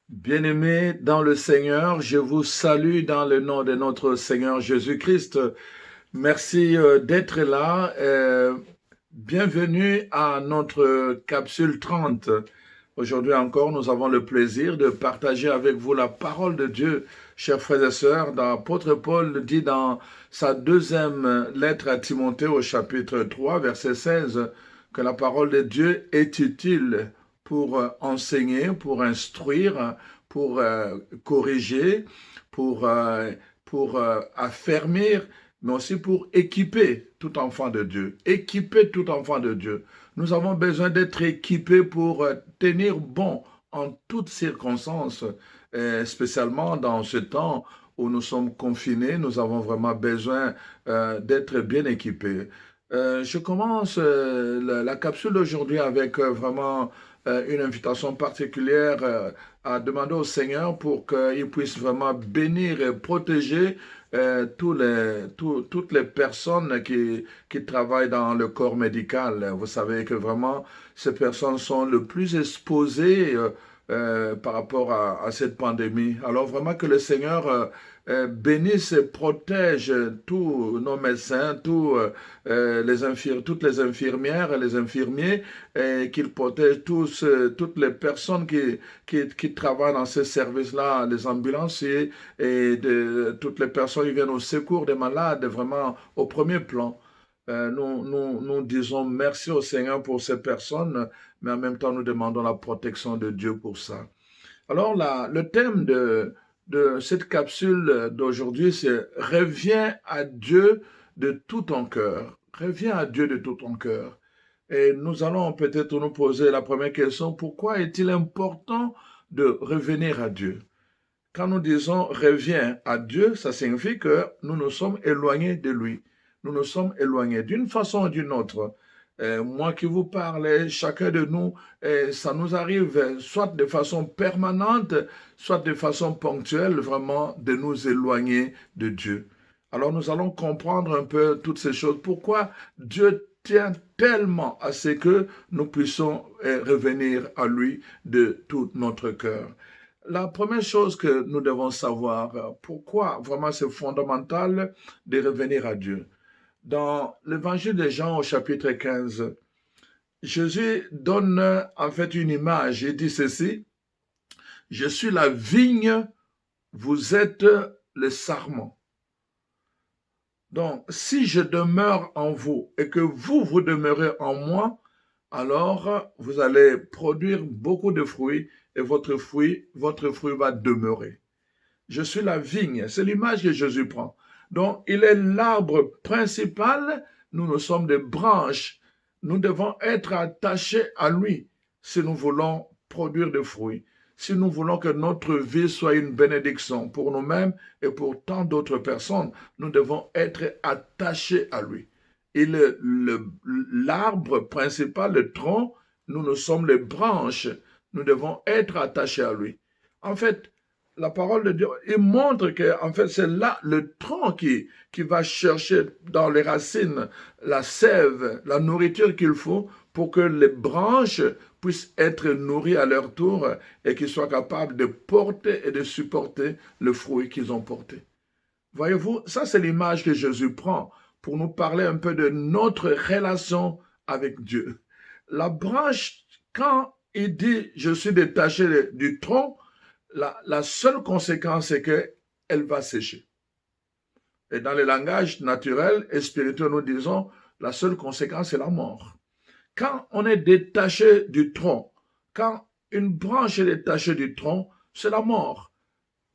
Bien-aimés dans le Seigneur, je vous salue dans le nom de notre Seigneur Jésus-Christ. Merci d'être là. Bienvenue à notre capsule 30. Aujourd'hui encore, nous avons le plaisir de partager avec vous la parole de Dieu, chers frères et sœurs. L'apôtre Paul dit dans sa deuxième lettre à Timothée au chapitre 3, verset 16, que la parole de Dieu est utile pour enseigner, pour instruire, pour corriger, pour affermir, mais aussi pour équiper tout enfant de Dieu. Équiper tout enfant de Dieu. Nous avons besoin d'être équipés pour tenir bon en toutes circonstances, spécialement dans ce temps où nous sommes confinés. Nous avons vraiment besoin d'être bien équipés. Je commence la capsule d'aujourd'hui avec vraiment une invitation particulière à demander au Seigneur pour qu'il puisse vraiment bénir et protéger toutes les personnes qui travaillent dans le corps médical. Vous savez que vraiment ces personnes sont le plus exposées par rapport à cette pandémie. Alors vraiment que le Seigneur bénisse et protège tous nos médecins, toutes les infirmières et les infirmiers, et qu'il protège toutes les personnes qui travaillent dans ces services-là, les ambulanciers et toutes les personnes qui viennent au secours des malades, vraiment au premier plan. Nous disons merci au Seigneur pour ces personnes, mais en même temps nous demandons la protection de Dieu pour ça. Alors le thème de cette capsule d'aujourd'hui, c'est « Reviens à Dieu de tout ton cœur ». Reviens à Dieu de tout ton cœur. Et nous allons peut-être nous poser la première question, pourquoi est-il important de revenir à Dieu? Quand nous disons « reviens à Dieu », ça signifie que nous nous sommes éloignés de lui. Nous nous sommes éloignés d'une façon ou d'une autre. Moi qui vous parle, chacun de nous, ça nous arrive soit de façon permanente, soit de façon ponctuelle, vraiment de nous éloigner de Dieu. Alors nous allons comprendre un peu toutes ces choses. Pourquoi Dieu tient tellement à ce que nous puissions revenir à lui de tout notre cœur. La première chose que nous devons savoir, pourquoi vraiment c'est fondamental de revenir à Dieu. Dans l'évangile de Jean au chapitre 15, Jésus donne en fait une image. Il dit ceci, « Je suis la vigne, vous êtes le sarment. » Donc, si je demeure en vous et que vous demeurez en moi, alors vous allez produire beaucoup de fruits et votre fruit va demeurer. Je suis la vigne, c'est l'image que Jésus prend. Donc, il est l'arbre principal, nous sommes des branches. Nous devons être attachés à lui si nous voulons produire des fruits, si nous voulons que notre vie soit une bénédiction pour nous-mêmes et pour tant d'autres personnes. Nous devons être attachés à lui. Il est l'arbre principal, le tronc, nous sommes les branches. Nous devons être attachés à lui. En fait, la parole de Dieu, il montre que en fait, c'est là le tronc qui va chercher dans les racines la sève, la nourriture qu'il faut pour que les branches puissent être nourries à leur tour et qu'ils soient capables de porter et de supporter le fruit qu'ils ont porté. Voyez-vous, ça c'est l'image que Jésus prend pour nous parler un peu de notre relation avec Dieu. La branche, quand il dit « je suis détaché du tronc », la seule conséquence, c'est qu'elle va sécher. Et dans le langage naturel et spirituel, nous disons, la seule conséquence, c'est la mort. Quand on est détaché du tronc, quand une branche est détachée du tronc, c'est la mort.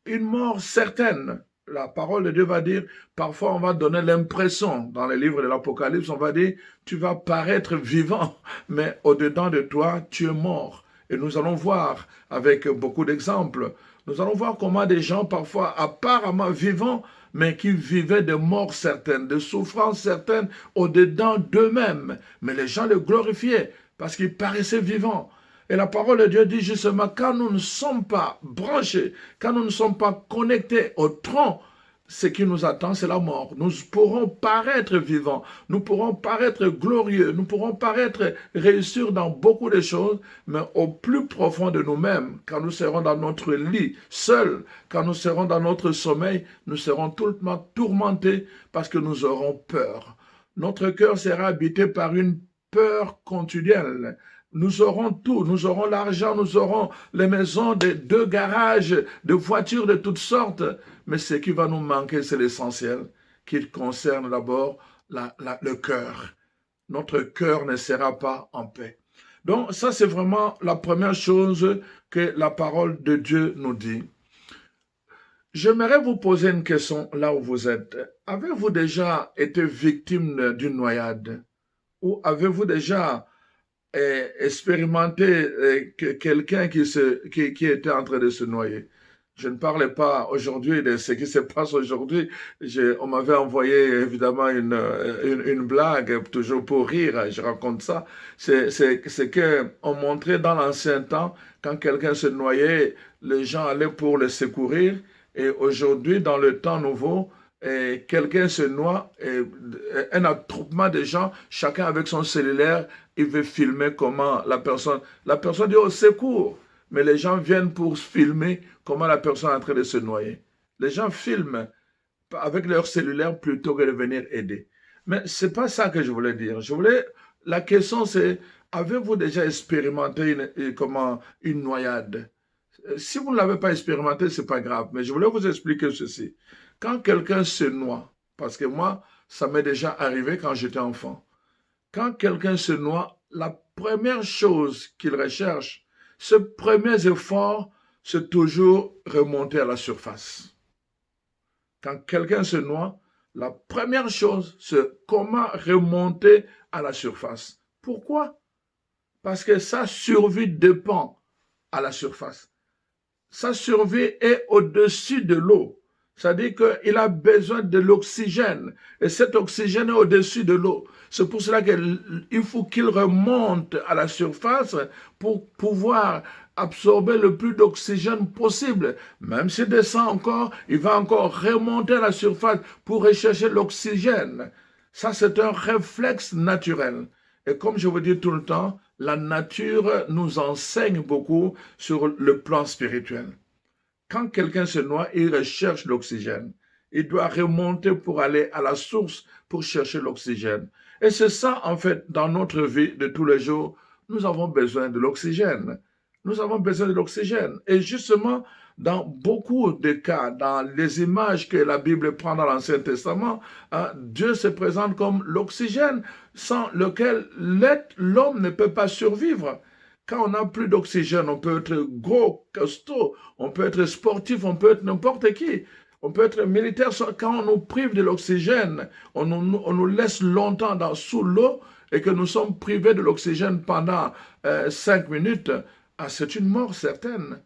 Une mort certaine. La parole de Dieu va dire, parfois on va donner l'impression, dans les livres de l'Apocalypse, on va dire, tu vas paraître vivant, mais au-dedans de toi, tu es mort. Et nous allons voir avec beaucoup d'exemples Nous allons voir comment des gens parfois apparemment vivants, mais qui vivaient de morts certaines, de souffrances certaines au-dedans d'eux-mêmes. Mais les gens le glorifiaient parce qu'ils paraissaient vivants. Et la parole de Dieu dit justement, quand nous ne sommes pas branchés, quand nous ne sommes pas connectés au tronc, ce qui nous attend, c'est la mort. Nous pourrons paraître vivants, nous pourrons paraître glorieux, nous pourrons paraître réussir dans beaucoup de choses, mais au plus profond de nous-mêmes, quand nous serons dans notre lit, seuls, quand nous serons dans notre sommeil, nous serons tout le temps tourmentés parce que nous aurons peur. Notre cœur sera habité par une peur continuelle. Nous aurons tout, nous aurons l'argent, nous aurons les maisons, de 2 garages, de voitures de toutes sortes. Mais ce qui va nous manquer, c'est l'essentiel, qui concerne d'abord le cœur. Notre cœur ne sera pas en paix. Donc ça, c'est vraiment la première chose que la parole de Dieu nous dit. J'aimerais vous poser une question là où vous êtes. Avez-vous déjà été victime d'une noyade? Ou avez-vous déjà expérimenter quelqu'un qui était en train de se noyer? Je ne parlais pas aujourd'hui de ce qui se passe aujourd'hui. On m'avait envoyé évidemment une blague, toujours pour rire, je raconte ça. C'est qu'on montrait dans l'ancien temps, quand quelqu'un se noyait, les gens allaient pour le secourir. Et aujourd'hui, dans le temps nouveau, quelqu'un se noie, un attroupement de gens, chacun avec son cellulaire, il veut filmer comment la personne dit au secours, mais les gens viennent pour filmer comment la personne est en train de se noyer. Les gens filment avec leur cellulaire plutôt que de venir aider. Mais c'est pas ça que je voulais dire. La question c'est, avez-vous déjà expérimenté une noyade? Si vous ne l'avez pas expérimenté, c'est pas grave, mais je voulais vous expliquer ceci. Quand quelqu'un se noie, parce que moi, ça m'est déjà arrivé quand j'étais enfant, quand quelqu'un se noie, la première chose qu'il recherche, ce premier effort, c'est toujours remonter à la surface. Quand quelqu'un se noie, la première chose, c'est comment remonter à la surface. Pourquoi? Parce que sa survie dépend à la surface. Sa survie est au-dessus de l'eau. C'est-à-dire qu'il a besoin de l'oxygène. Et cet oxygène est au-dessus de l'eau. C'est pour cela qu'il faut qu'il remonte à la surface pour pouvoir absorber le plus d'oxygène possible. Même s'il descend encore, il va encore remonter à la surface pour rechercher l'oxygène. Ça, c'est un réflexe naturel. Et comme je vous dis tout le temps, la nature nous enseigne beaucoup sur le plan spirituel. Quand quelqu'un se noie, il recherche l'oxygène. Il doit remonter pour aller à la source pour chercher l'oxygène. Et c'est ça, en fait, dans notre vie de tous les jours, nous avons besoin de l'oxygène. Nous avons besoin de l'oxygène. Et justement, dans beaucoup de cas, dans les images que la Bible prend dans l'Ancien Testament, Dieu se présente comme l'oxygène sans lequel l'homme ne peut pas survivre. Quand on n'a plus d'oxygène, on peut être gros, costaud, on peut être sportif, on peut être n'importe qui. On peut être militaire. Quand on nous prive de l'oxygène, on nous laisse longtemps sous l'eau et que nous sommes privés de l'oxygène pendant 5 minutes, c'est une mort certaine.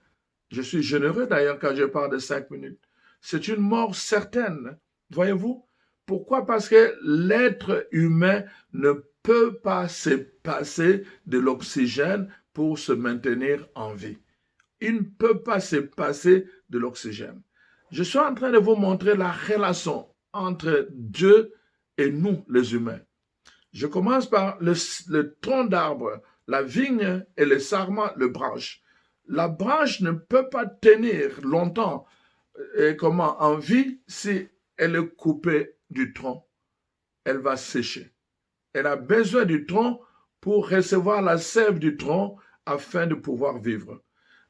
Je suis généreux d'ailleurs quand je parle de 5 minutes. C'est une mort certaine. Voyez-vous? Pourquoi? Parce que l'être humain ne peut pas se passer de l'oxygène pour se maintenir en vie. Il ne peut pas se passer de l'oxygène. Je suis en train de vous montrer la relation entre Dieu et nous, les humains. Je commence par le tronc d'arbre, la vigne et le sarment, le branche. La branche ne peut pas tenir longtemps en vie si elle est coupée du tronc. Elle va sécher. Elle a besoin du tronc pour recevoir la sève du tronc afin de pouvoir vivre.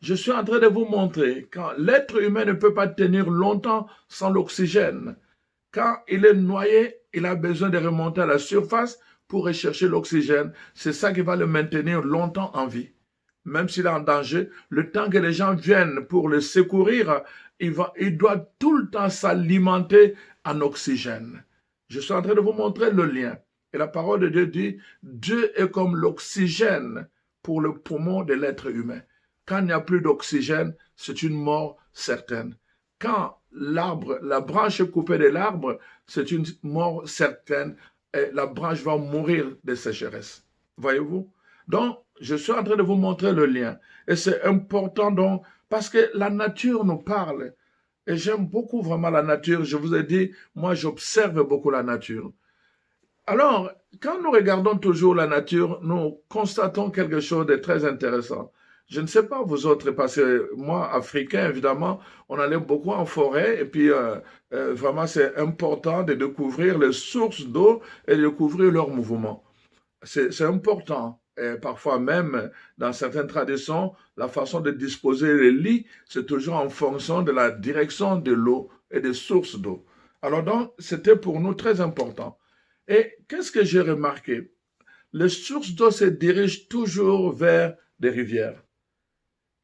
Je suis en train de vous montrer quand l'être humain ne peut pas tenir longtemps sans l'oxygène. Quand il est noyé, il a besoin de remonter à la surface pour rechercher l'oxygène. C'est ça qui va le maintenir longtemps en vie. Même s'il est en danger, le temps que les gens viennent pour le secourir, il doit tout le temps s'alimenter en oxygène. Je suis en train de vous montrer le lien. Et la parole de Dieu dit, Dieu est comme l'oxygène pour le poumon de l'être humain. quand il n'y a plus d'oxygène, c'est une mort certaine. Quand l'arbre, la branche est coupée de l'arbre, c'est une mort certaine et la branche va mourir de sécheresse. Voyez-vous? Donc, je suis en train de vous montrer le lien. Et c'est important donc, parce que la nature nous parle. Et j'aime beaucoup vraiment la nature. Je vous ai dit, moi, j'observe beaucoup la nature. Alors, quand nous regardons toujours la nature, nous constatons quelque chose de très intéressant. Je ne sais pas vous autres, parce que moi, Africain, évidemment, on allait beaucoup en forêt et puis vraiment c'est important de découvrir les sources d'eau et de découvrir leurs mouvements. C'est important. Et parfois même, dans certaines traditions, la façon de disposer les lits, c'est toujours en fonction de la direction de l'eau et des sources d'eau. Alors donc, c'était pour nous très important. Et qu'est-ce que j'ai remarqué? Les sources d'eau se dirigent toujours vers des rivières.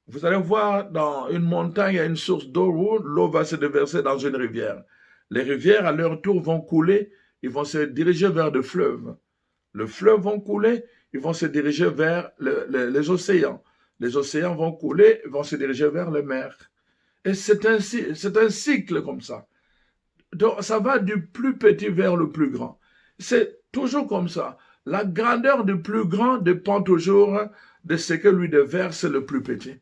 Vous allez voir, dans une montagne, il y a une source d'eau où l'eau va se déverser dans une rivière. Les rivières, à leur tour, vont couler, ils vont se diriger vers des fleuves. Les fleuves vont couler, ils vont se diriger vers les océans. Les océans vont couler, ils vont se diriger vers les mers. Et c'est un cycle comme ça. Donc, ça va du plus petit vers le plus grand. C'est toujours comme ça. La grandeur du plus grand dépend toujours de ce que lui déverse le plus petit.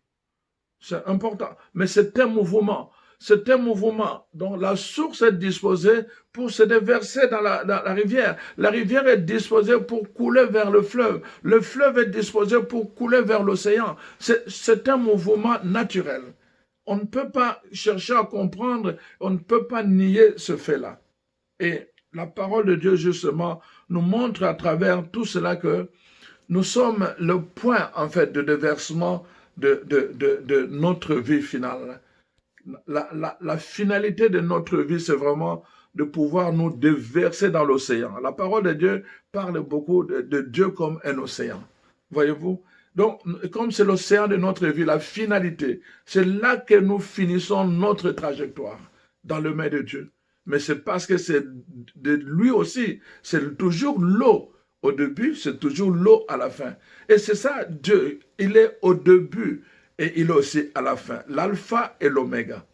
C'est important. Mais c'est un mouvement. C'est un mouvement dont la source est disposée pour se déverser dans la rivière. La rivière est disposée pour couler vers le fleuve. Le fleuve est disposé pour couler vers l'océan. C'est un mouvement naturel. On ne peut pas chercher à comprendre, on ne peut pas nier ce fait-là. Et la parole de Dieu, justement, nous montre à travers tout cela que nous sommes le point, en fait, de déversement de notre vie finale. La finalité de notre vie, c'est vraiment de pouvoir nous déverser dans l'océan. La parole de Dieu parle beaucoup de Dieu comme un océan. Voyez-vous? Donc, comme c'est l'océan de notre vie, la finalité, c'est là que nous finissons notre trajectoire, dans le main de Dieu. Mais c'est parce que c'est de lui aussi, c'est toujours l'eau. Au début, c'est toujours l'eau à la fin. Et c'est ça, Dieu, il est au début et il est aussi à la fin. L'alpha et l'oméga.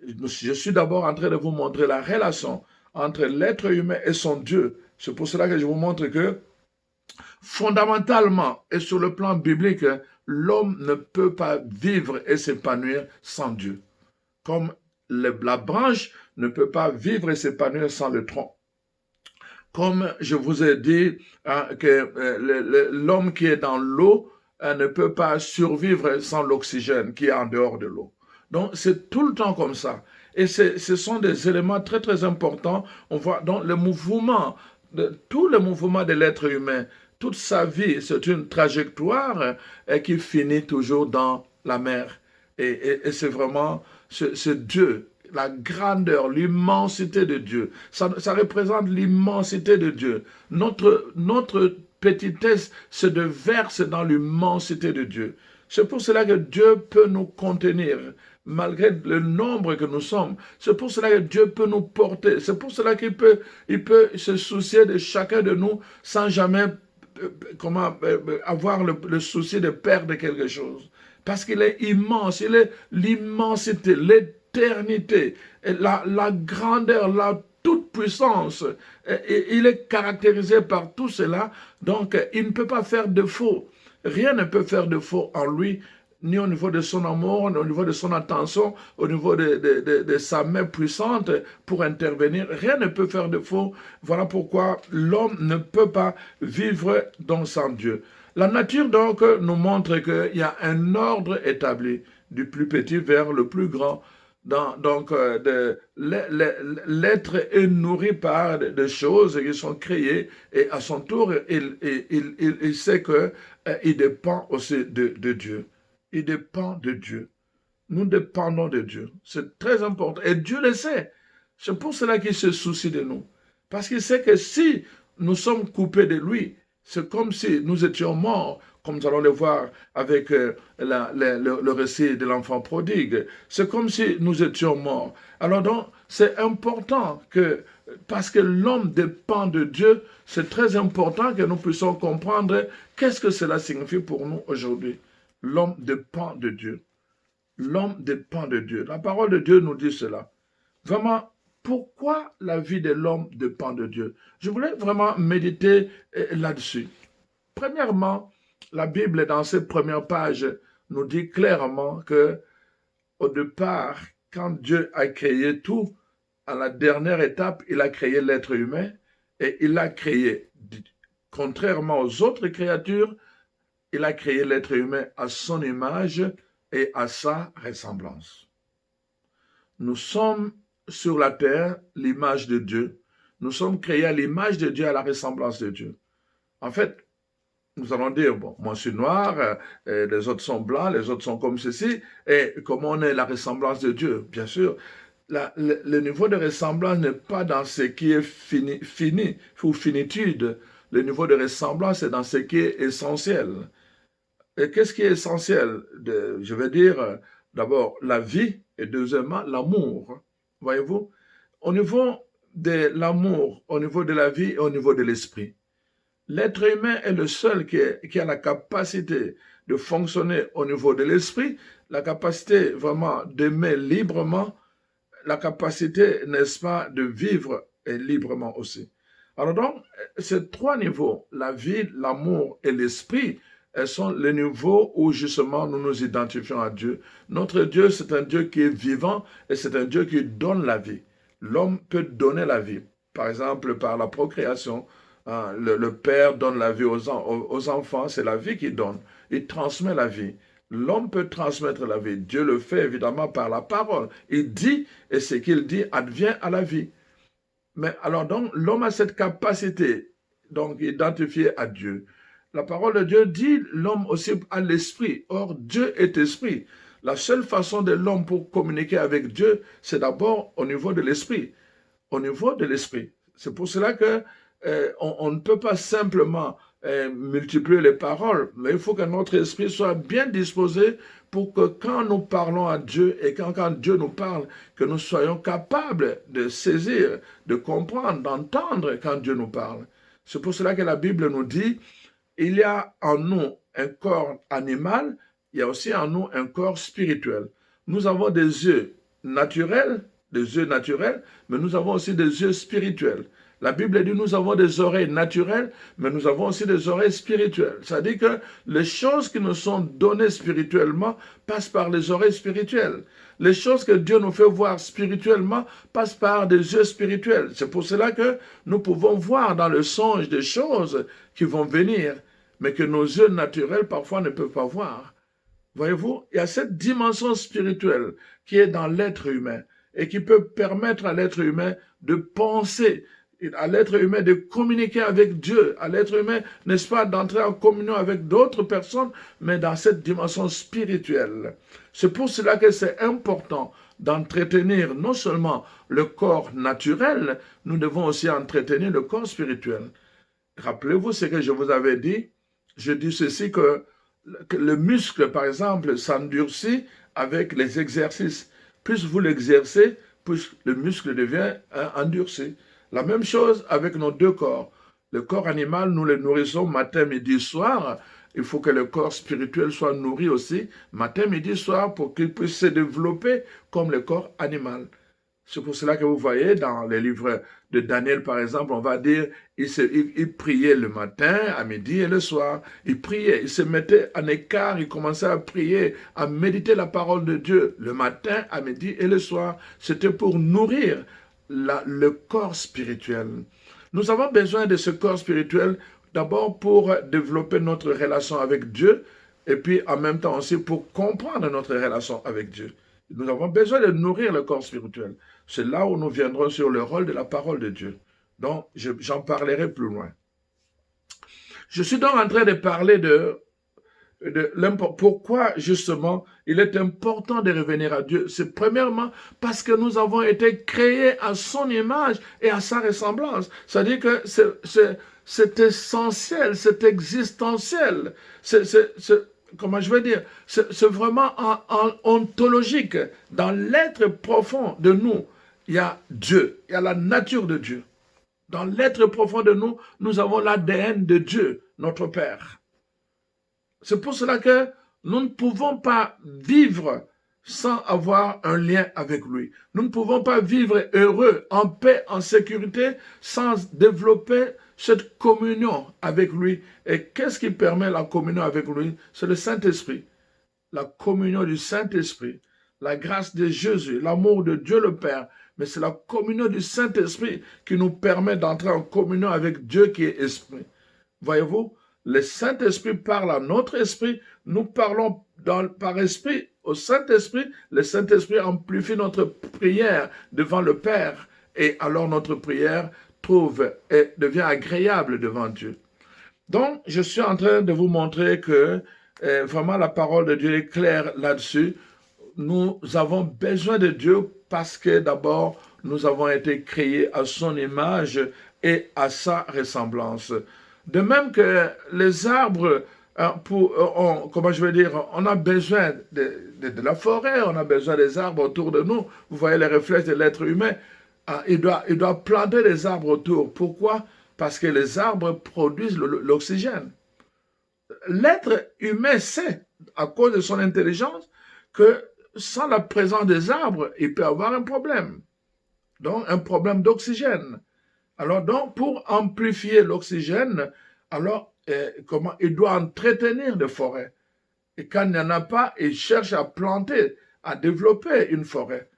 Je suis d'abord en train de vous montrer la relation entre l'être humain et son Dieu. C'est pour cela que je vous montre que fondamentalement et sur le plan biblique, l'homme ne peut pas vivre et s'épanouir sans Dieu. Comme la branche ne peut pas vivre et s'épanouir sans le tronc. Comme je vous ai dit, que l'homme qui est dans l'eau ne peut pas survivre sans l'oxygène qui est en dehors de l'eau. Donc, c'est tout le temps comme ça. Et ce sont des éléments très, très importants. On voit donc le mouvement, tout le mouvement de l'être humain, toute sa vie, c'est une trajectoire qui finit toujours dans la mer. Et c'est vraiment ce Dieu, la grandeur, l'immensité de Dieu. Ça représente l'immensité de Dieu. Notre petitesse se déverse dans l'immensité de Dieu. C'est pour cela que Dieu peut nous contenir, malgré le nombre que nous sommes. C'est pour cela que Dieu peut nous porter. C'est pour cela qu'il peut se soucier de chacun de nous sans jamais avoir le souci de perdre quelque chose. Parce qu'il est immense, il est l'immensité, l'éternité, la grandeur, la toute-puissance. Il est caractérisé par tout cela, donc il ne peut pas faire de faux. Rien ne peut faire de faux en lui, ni au niveau de son amour, ni au niveau de son attention, au niveau de sa main puissante pour intervenir. Rien ne peut faire de faux. Voilà pourquoi l'homme ne peut pas vivre sans Dieu. La nature, donc, nous montre qu'il y a un ordre établi, du plus petit vers le plus grand. Donc, l'être est nourri par des choses qui sont créées et à son tour, il sait qu'il dépend aussi de Dieu. Il dépend de Dieu. Nous dépendons de Dieu. C'est très important. Et Dieu le sait. C'est pour cela qu'il se soucie de nous. Parce qu'il sait que si nous sommes coupés de lui, c'est comme si nous étions morts, comme nous allons le voir avec le récit de l'enfant prodigue. C'est comme si nous étions morts. Alors donc, c'est important que, parce que l'homme dépend de Dieu, c'est très important que nous puissions comprendre qu'est-ce que cela signifie pour nous aujourd'hui. L'homme dépend de Dieu. L'homme dépend de Dieu. La parole de Dieu nous dit cela. Vraiment, pourquoi la vie de l'homme dépend de Dieu? Je voulais vraiment méditer là-dessus. Premièrement, la Bible, dans ses premières pages, nous dit clairement que, au départ, quand Dieu a créé tout, à la dernière étape, il a créé l'être humain et il l'a créé, contrairement aux autres créatures, il a créé l'être humain à son image et à sa ressemblance. Nous sommes sur la terre l'image de Dieu. Nous sommes créés à l'image de Dieu, à la ressemblance de Dieu. En fait, nous allons dire, bon, moi je suis noir, les autres sont blancs, les autres sont comme ceci, et comment on est la ressemblance de Dieu? Bien sûr, le niveau de ressemblance n'est pas dans ce qui est fini ou finitude. Le niveau de ressemblance est dans ce qui est essentiel. Et qu'est-ce qui est essentiel? Je vais dire d'abord la vie et deuxièmement l'amour. Voyez-vous? Au niveau de l'amour, au niveau de la vie et au niveau de l'esprit. L'être humain est le seul qui a la capacité de fonctionner au niveau de l'esprit, la capacité vraiment d'aimer librement, la capacité, n'est-ce pas, de vivre librement aussi. Alors donc, ces trois niveaux, la vie, l'amour et l'esprit, sont les niveaux où justement nous nous identifions à Dieu. Notre Dieu, c'est un Dieu qui est vivant et c'est un Dieu qui donne la vie. L'homme peut donner la vie, par exemple par la procréation. Le Père donne la vie aux enfants, c'est la vie qu'il donne. Il transmet la vie. L'homme peut transmettre la vie. Dieu le fait évidemment par la parole. Il dit et ce qu'il dit advient à la vie. Mais alors donc, l'homme a cette capacité, donc identifiée à Dieu. La parole de Dieu dit l'homme aussi a l'esprit. Or, Dieu est esprit. La seule façon de l'homme pour communiquer avec Dieu, c'est d'abord au niveau de l'esprit. Au niveau de l'esprit. C'est pour cela que on ne peut pas simplement multiplier les paroles, mais il faut que notre esprit soit bien disposé pour que quand nous parlons à Dieu et quand Dieu nous parle, que nous soyons capables de saisir, de comprendre, d'entendre quand Dieu nous parle. C'est pour cela que la Bible nous dit, il y a en nous un corps animal, il y a aussi en nous un corps spirituel. Nous avons des yeux naturels, mais nous avons aussi des yeux spirituels. La Bible dit nous avons des oreilles naturelles, mais nous avons aussi des oreilles spirituelles. C'est-à-dire que les choses qui nous sont données spirituellement passent par les oreilles spirituelles. Les choses que Dieu nous fait voir spirituellement passent par des yeux spirituels. C'est pour cela que nous pouvons voir dans le songe des choses qui vont venir, mais que nos yeux naturels parfois ne peuvent pas voir. Voyez-vous, il y a cette dimension spirituelle qui est dans l'être humain et qui peut permettre à l'être humain de penser, à l'être humain de communiquer avec Dieu, à l'être humain, n'est-ce pas, d'entrer en communion avec d'autres personnes, mais dans cette dimension spirituelle. C'est pour cela que c'est important d'entretenir non seulement le corps naturel, nous devons aussi entretenir le corps spirituel. Rappelez-vous ce que je vous avais dit. Je dis ceci que le muscle, par exemple, s'endurcit avec les exercices. Plus vous l'exercez, plus le muscle devient endurci. La même chose avec nos deux corps. Le corps animal, nous le nourrissons matin, midi, soir. Il faut que le corps spirituel soit nourri aussi matin, midi, soir pour qu'il puisse se développer comme le corps animal. C'est pour cela que vous voyez dans les livres de Daniel, par exemple, on va dire, il priait le matin, à midi et le soir. Il priait, il se mettait en écart, il commençait à prier, à méditer la parole de Dieu le matin, à midi et le soir. C'était pour nourrir le corps spirituel. Nous avons besoin de ce corps spirituel d'abord pour développer notre relation avec Dieu et puis en même temps aussi pour comprendre notre relation avec Dieu. Nous avons besoin de nourrir le corps spirituel. C'est là où nous viendrons sur le rôle de la parole de Dieu. Donc, j'en parlerai plus loin. Je suis donc en train de parler de pourquoi justement il est important de revenir à Dieu. C'est premièrement parce que nous avons été créés à son image et à sa ressemblance. C'est-à-dire que c'est essentiel, c'est existentiel, comment je veux dire, c'est vraiment ontologique. Dans l'être profond de nous, il y a Dieu, il y a la nature de Dieu. Dans l'être profond de nous, nous avons l'ADN de Dieu, notre Père. C'est pour cela que Nous ne pouvons pas vivre sans avoir un lien avec lui. Nous ne pouvons pas vivre heureux, en paix, en sécurité, sans développer cette communion avec lui. Et qu'est-ce qui permet la communion avec lui? C'est le Saint-Esprit. La communion du Saint-Esprit, la grâce de Jésus, l'amour de Dieu le Père. Mais c'est la communion du Saint-Esprit qui nous permet d'entrer en communion avec Dieu qui est esprit. Voyez-vous, le Saint-Esprit parle à notre esprit, nous parlons par esprit au Saint-Esprit, le Saint-Esprit amplifie notre prière devant le Père et alors notre prière trouve et devient agréable devant Dieu. Donc, je suis en train de vous montrer que vraiment la parole de Dieu est claire là-dessus. Nous avons besoin de Dieu parce que d'abord, nous avons été créés à son image et à sa ressemblance. De même que les arbres, comment je veux dire, on a besoin de la forêt, on a besoin des arbres autour de nous. Vous voyez les reflets de l'être humain. Il doit planter des arbres autour. Pourquoi? Parce que les arbres produisent l'oxygène. L'être humain sait, à cause de son intelligence, que sans la présence des arbres, il peut avoir un problème. Donc, un problème d'oxygène. Alors, donc, pour amplifier l'oxygène, alors, comment il doit entretenir des forêts. Et quand il n'y en a pas, il cherche à planter, à développer une forêt.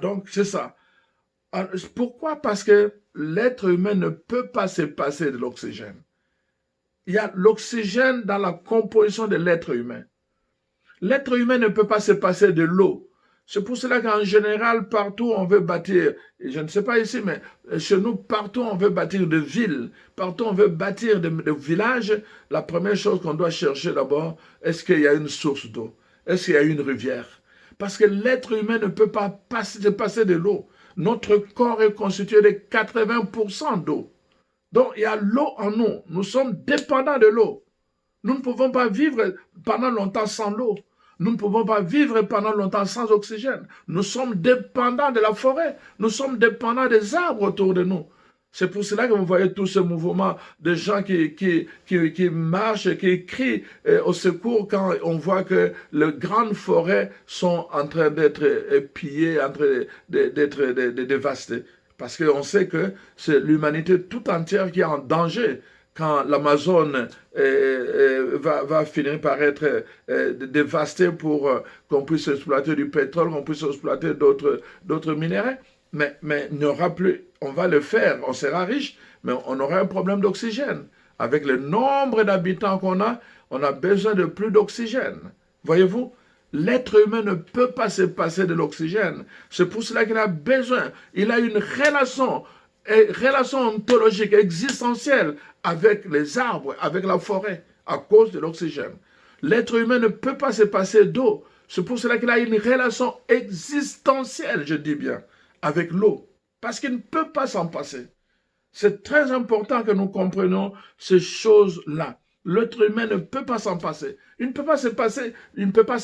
Donc, c'est ça. Alors, pourquoi? Parce que l'être humain ne peut pas se passer de l'oxygène. Il y a l'oxygène dans la composition de l'être humain. L'être humain ne peut pas se passer de l'eau. C'est pour cela qu'en général, partout on veut bâtir, et je ne sais pas ici, mais chez nous, partout on veut bâtir des villes, partout on veut bâtir des villages, la première chose qu'on doit chercher d'abord, est-ce qu'il y a une source d'eau? Est-ce qu'il y a une rivière? Parce que l'être humain ne peut pas se passer de l'eau. Notre corps est constitué de 80% d'eau. Donc il y a l'eau en nous. Nous sommes dépendants de l'eau. Nous ne pouvons pas vivre pendant longtemps sans l'eau. Nous ne pouvons pas vivre pendant longtemps sans oxygène. Nous sommes dépendants de la forêt. Nous sommes dépendants des arbres autour de nous. C'est pour cela que vous voyez tout ce mouvement de gens qui marchent et qui crient au secours quand on voit que les grandes forêts sont en train d'être pillées, en train d'être dévastées. Parce qu'on sait que c'est l'humanité tout entière qui est en danger quand l'Amazone va finir par être dévastée pour qu'on puisse exploiter du pétrole, qu'on puisse exploiter d'autres minéraux. Mais il n'y aura plus, on va le faire, on sera riche, mais on aura un problème d'oxygène. Avec le nombre d'habitants qu'on a, on a besoin de plus d'oxygène. Voyez-vous? L'être humain ne peut pas se passer de l'oxygène. C'est pour cela qu'il a besoin. Il a une relation ontologique, existentielle avec les arbres, avec la forêt, à cause de l'oxygène. L'être humain ne peut pas se passer d'eau. C'est pour cela qu'il a une relation existentielle, je dis bien, avec l'eau. Parce qu'il ne peut pas s'en passer. C'est très important que nous comprenions ces choses-là. L'être humain ne peut pas s'en passer. Il ne peut pas se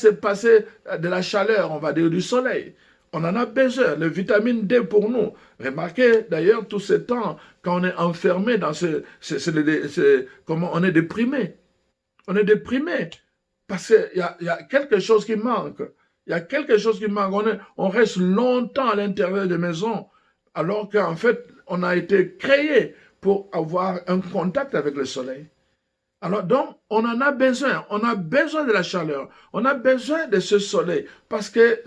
passer de la chaleur, on va dire, du soleil. On en a besoin, le vitamine D pour nous. Remarquez d'ailleurs tout ce temps, quand on est enfermé dans comment on est déprimé. On est déprimé parce qu'il y a quelque chose qui manque. Il y a quelque chose qui manque. On reste longtemps à l'intérieur des maisons, alors qu'en fait, on a été créé pour avoir un contact avec le soleil. Alors donc, on en a besoin de la chaleur, on a besoin de ce soleil, parce que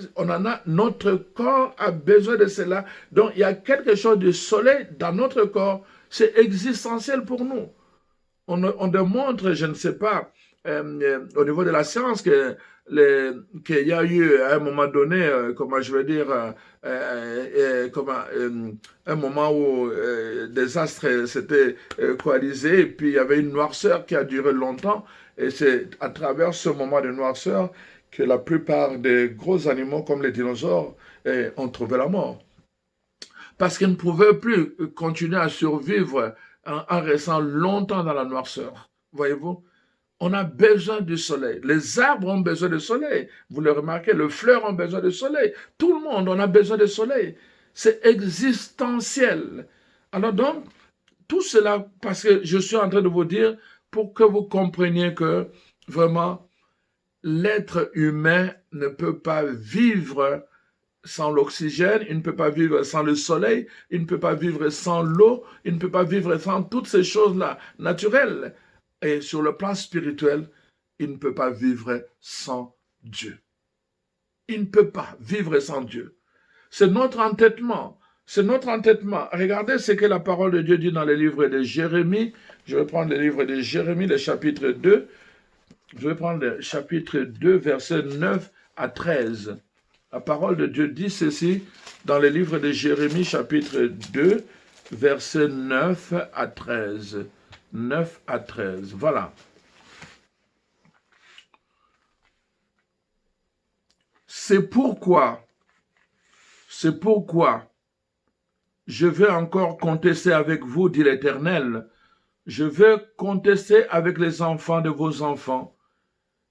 notre corps a besoin de cela. Donc, il y a quelque chose de soleil dans notre corps, c'est existentiel pour nous. On démontre, je ne sais pas, au niveau de la science, qu'il y a eu à un moment donné, comment je veux dire, un moment où des astres s'étaient coalisés, et puis il y avait une noirceur qui a duré longtemps, et c'est à travers ce moment de noirceur que la plupart des gros animaux, comme les dinosaures, ont trouvé la mort. Parce qu'ils ne pouvaient plus continuer à survivre en restant longtemps dans la noirceur. Voyez-vous? On a besoin du soleil. Les arbres ont besoin de soleil. Vous le remarquez, les fleurs ont besoin de soleil. Tout le monde, on a besoin de soleil. C'est existentiel. Alors donc, tout cela, parce que je suis en train de vous dire, pour que vous compreniez que vraiment, l'être humain ne peut pas vivre sans l'oxygène, il ne peut pas vivre sans le soleil, il ne peut pas vivre sans l'eau, il ne peut pas vivre sans toutes ces choses-là naturelles. Et sur le plan spirituel, il ne peut pas vivre sans Dieu. Il ne peut pas vivre sans Dieu. C'est notre entêtement. C'est notre entêtement. Regardez ce que la parole de Dieu dit dans le livre de Jérémie. Je vais prendre le livre de Jérémie, le chapitre 2. Je vais prendre le chapitre 2, versets 9 à 13. La parole de Dieu dit ceci dans le livre de Jérémie, chapitre 2, versets 9 à 13. 9 à 13. Voilà. C'est pourquoi je vais encore contester avec vous, dit l'Éternel. Je vais contester avec les enfants de vos enfants.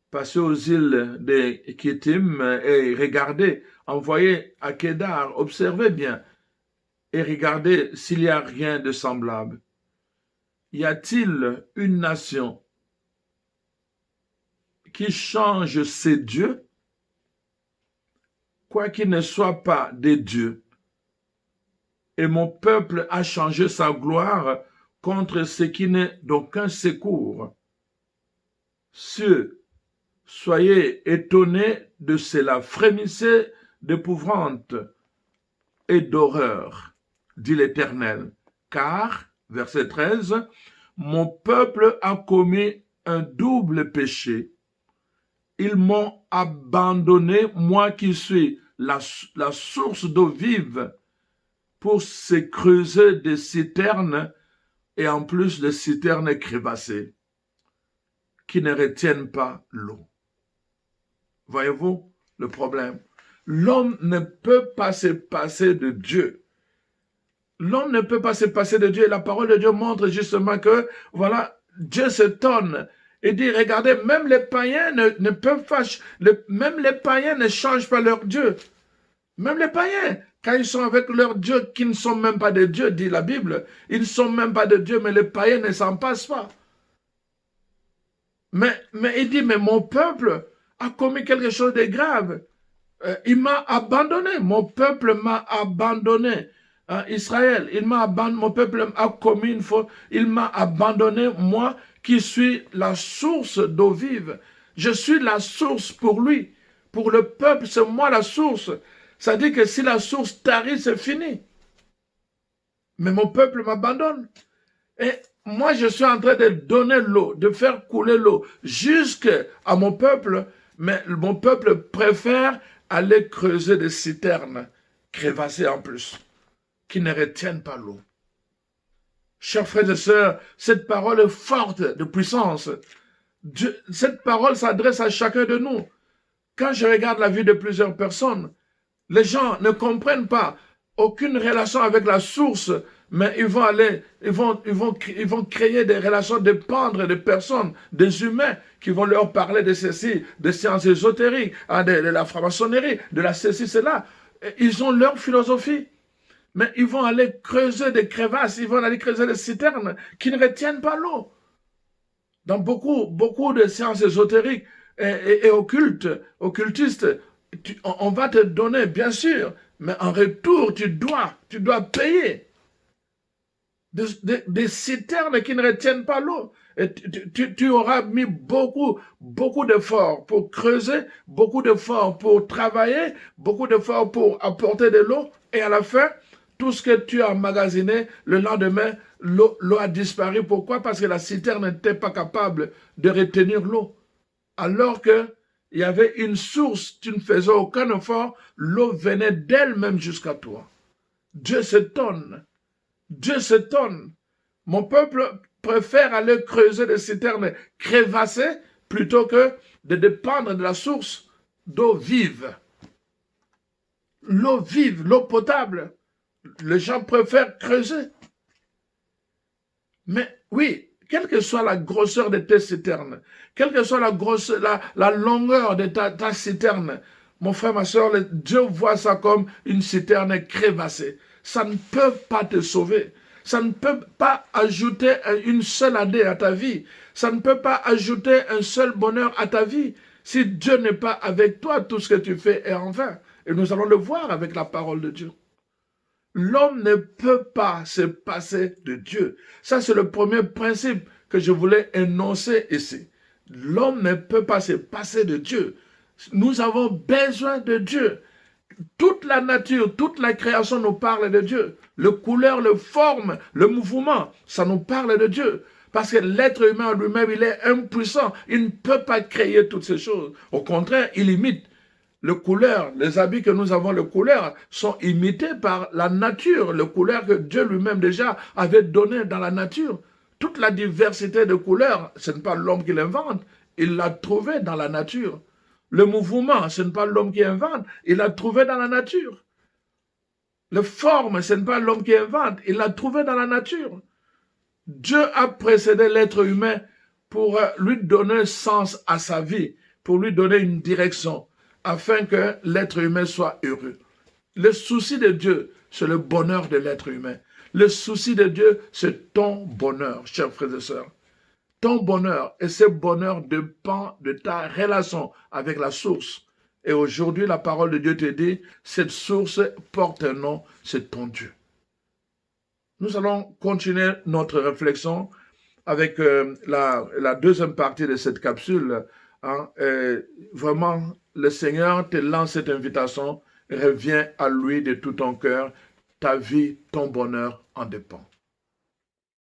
Passez aux îles des Kittim et regardez, envoyez à Kédar, observez bien et regardez s'il n'y a rien de semblable. Y a-t-il une nation qui change ses dieux, quoiqu'il ne soit pas des dieux? Et mon peuple a changé sa gloire contre ce qui n'est d'aucun secours. Cieux, soyez étonnés de cela, frémissez d'épouvante et d'horreur, dit l'Éternel. Car, verset 13, mon peuple a commis un double péché. Ils m'ont abandonné, moi qui suis la source d'eau vive, pour se creuser des citernes et en plus des citernes crevassées qui ne retiennent pas l'eau. Voyez-vous le problème? L'homme ne peut pas se passer de Dieu. L'homme ne peut pas se passer de Dieu. Et la parole de Dieu montre justement que, voilà, Dieu s'étonne et dit, regardez, même les païens ne peuvent pas, même les païens ne changent pas leur Dieu. Même les païens, quand ils sont avec leurs dieux qui ne sont même pas des dieux, dit la Bible, ils ne sont même pas des dieux, mais les païens ne s'en passent pas. Mais il dit, mais mon peuple a commis quelque chose de grave. Il m'a abandonné, mon peuple m'a abandonné. Israël, mon peuple a commis une faute, il m'a abandonné, moi qui suis la source d'eau vive. Je suis la source pour lui. Pour le peuple, c'est moi la source. Ça dit que si la source tarit, c'est fini. Mais mon peuple m'abandonne. Et moi, je suis en train de donner l'eau, de faire couler l'eau jusqu'à mon peuple, mais mon peuple préfère aller creuser des citernes crevassées en plus, qui ne retiennent pas l'eau. Chers frères et sœurs, cette parole est forte de puissance. Cette parole s'adresse à chacun de nous. Quand je regarde la vie de plusieurs personnes, les gens ne comprennent pas aucune relation avec la source, mais ils vont créer des relations, dépendre des personnes, des humains qui vont leur parler de ceci, des sciences ésotériques, de la franc-maçonnerie, de la ceci, cela. Ils ont leur philosophie, mais ils vont aller creuser des crevasses, ils vont aller creuser des citernes qui ne retiennent pas l'eau. Dans beaucoup de sciences ésotériques et occultistes, on va te donner, bien sûr, mais en retour, tu dois payer des citernes qui ne retiennent pas l'eau. Et tu auras mis beaucoup d'efforts pour creuser, beaucoup d'efforts pour travailler, beaucoup d'efforts pour apporter de l'eau, et à la fin, tout ce que tu as emmagasiné, le lendemain, l'eau a disparu. Pourquoi? Parce que la citerne n'était pas capable de retenir l'eau. Alors que il y avait une source, tu ne faisais aucun effort, l'eau venait d'elle-même jusqu'à toi. Dieu s'étonne. Dieu s'étonne. Mon peuple préfère aller creuser des citernes crevassées plutôt que de dépendre de la source d'eau vive. L'eau vive, l'eau potable. Les gens préfèrent creuser. Mais oui, quelle que soit la grosseur de tes citernes, quelle que soit la longueur de ta citerne, mon frère, ma soeur, Dieu voit ça comme une citerne crevassée. Ça ne peut pas te sauver. Ça ne peut pas ajouter une seule année à ta vie. Ça ne peut pas ajouter un seul bonheur à ta vie. Si Dieu n'est pas avec toi, tout ce que tu fais est en vain. Et nous allons le voir avec la parole de Dieu. L'homme ne peut pas se passer de Dieu. Ça, c'est le premier principe que je voulais énoncer ici. L'homme ne peut pas se passer de Dieu. Nous avons besoin de Dieu. Toute la nature, toute la création nous parle de Dieu. Le couleur, le forme, le mouvement, ça nous parle de Dieu. Parce que l'être humain en lui-même, il est impuissant. Il ne peut pas créer toutes ces choses. Au contraire, il imite. Le couleur, les habits que nous avons, le couleur, sont imités par la nature. Le couleur que Dieu lui-même déjà avait donné dans la nature. Toute la diversité de couleurs, ce n'est pas l'homme qui l'invente. Il l'a trouvé dans la nature. Le mouvement, ce n'est pas l'homme qui invente, il l'a trouvé dans la nature. La forme, ce n'est pas l'homme qui invente, il l'a trouvé dans la nature. Dieu a précédé l'être humain pour lui donner un sens à sa vie, pour lui donner une direction, afin que l'être humain soit heureux. Le souci de Dieu, c'est le bonheur de l'être humain. Le souci de Dieu, c'est ton bonheur, chers frères et sœurs. Ton bonheur, et ce bonheur dépend de ta relation avec la source. Et aujourd'hui, la parole de Dieu te dit, cette source porte un nom, c'est ton Dieu. Nous allons continuer notre réflexion avec la deuxième partie de cette capsule. Hein. Vraiment, le Seigneur te lance cette invitation, reviens à lui de tout ton cœur, ta vie, ton bonheur en dépend.